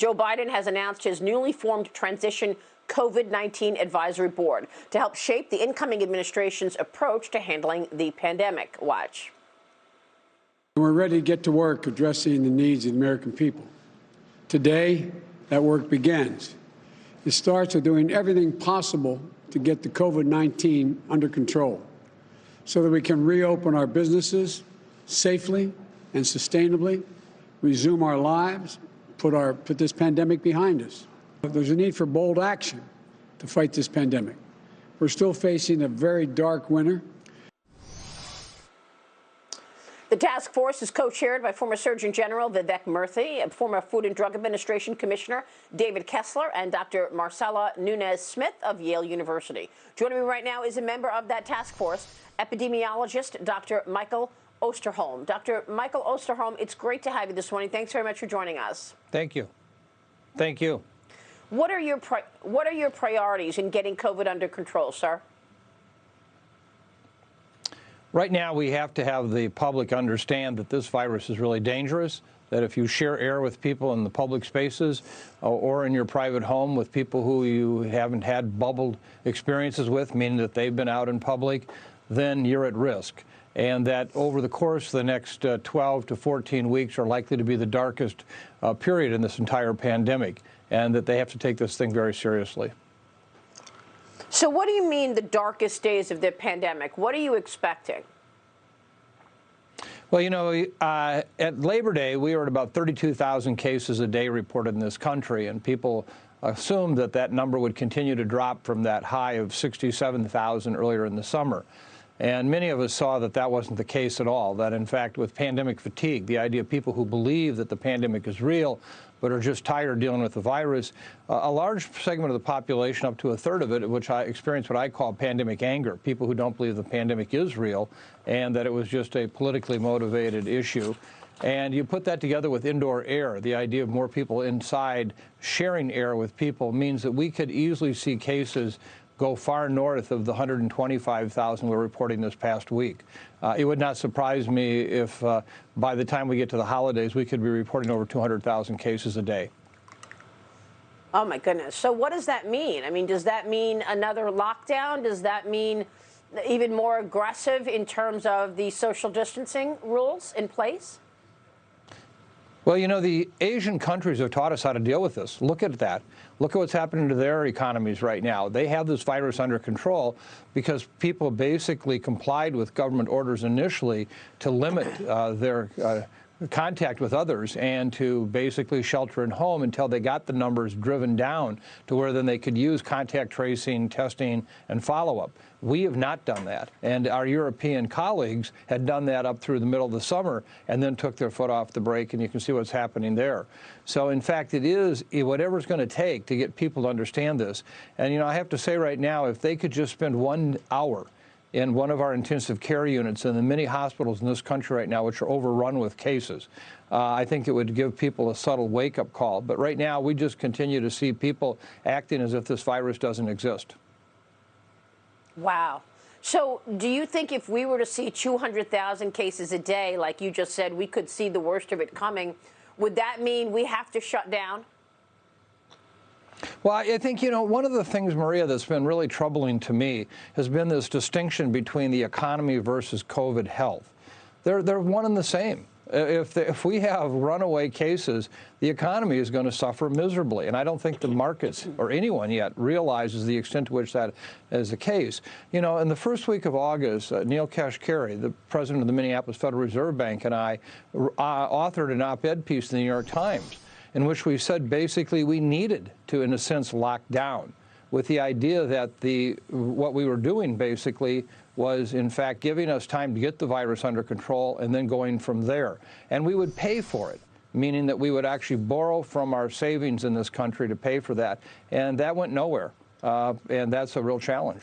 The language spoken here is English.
Joe Biden has announced his newly formed transition COVID-19 advisory board to help shape the incoming administration's approach to handling the pandemic. Watch. We're ready to get to work addressing the needs of the American people. Today, that work begins. It starts with doing everything possible to get the COVID-19 under control so that we can reopen our businesses safely and sustainably, resume our lives, put this pandemic behind us. There's a need for bold action to fight this pandemic. We're still facing a very dark winter. The task force is co-chaired by former Surgeon General Vivek Murthy, former Food and Drug Administration Commissioner David Kessler, and Dr. Marcella Nunez-Smith of Yale University. Joining me right now is a member of that task force, epidemiologist Dr. Michael Osterholm. Dr. Michael Osterholm, it's great to have you this morning. Thanks very much for joining us. Thank you. Thank you. What are your priorities in getting COVID under control, sir? Right now, we have to have the public understand that this virus is really dangerous, that if you share air with people in the public spaces or in your private home with people who you haven't had bubbled experiences with, meaning that they've been out in public, then you're at risk. And that over the course of the next 12 to 14 weeks are likely to be the darkest period in this entire pandemic, and that they have to take this thing very seriously. So what do you mean the darkest days of the pandemic? What are you expecting? Well, you know, at Labor Day, we were at about 32,000 cases a day reported in this country, and people assumed that that number would continue to drop from that high of 67,000 earlier in the summer. And many of us saw that that wasn't the case at all, that in fact with pandemic fatigue, the idea of people who believe that the pandemic is real but are just tired of dealing with the virus, a large segment of the population, up to a third of it, which I experienced what I call pandemic anger, people who don't believe the pandemic is real and that it was just a politically motivated issue. And you put that together with indoor air, the idea of more people inside sharing air with people means that we could easily see cases go far north of the 125,000 we're reporting this past week. It would not surprise me if by the time we get to the holidays, we could be reporting over 200,000 cases a day. Oh, my goodness. So what does that mean? I mean, does that mean another lockdown? Does that mean even more aggressive in terms of the social distancing rules in place? Well, you know, the Asian countries have taught us how to deal with this. Look at that. Look at what's happening to their economies right now. They have this virus under control because people basically complied with government orders initially to limit their contact with others and to basically shelter at home until they got the numbers driven down to where then they could use contact tracing, testing, and follow-up. We have not done that, and our European colleagues had done that up through the middle of the summer and then took their foot off the brake, and you can see what's happening there. So, in fact, it is whatever it's going to take to get people to understand this. And, you know, I have to say right now, if they could just spend 1 hour in one of our intensive care units in the many hospitals in this country right now, which are overrun with cases, I think it would give people a subtle wake-up call. But right now, we just continue to see people acting as if this virus doesn't exist. Wow. So do you think if we were to see 200,000 cases a day, like you just said, we could see the worst of it coming? Would that mean we have to shut down? Well, I think, you know, one of the things, Maria, that's been really troubling to me has been this distinction between the economy versus COVID health. They're one and the same. If we have runaway cases, the economy is going to suffer miserably. And I don't think the markets or anyone yet realizes the extent to which that is the case. You know, in the first week of August, Neil Kashkari, the president of the Minneapolis Federal Reserve Bank, and I authored an op-ed piece in the New York Times in which we said basically we needed to, in a sense, lock down, with the idea that what we were doing basically was, in fact, giving us time to get the virus under control and then going from there. And we would pay for it, meaning that we would actually borrow from our savings in this country to pay for that. And that went nowhere. And that's a real challenge.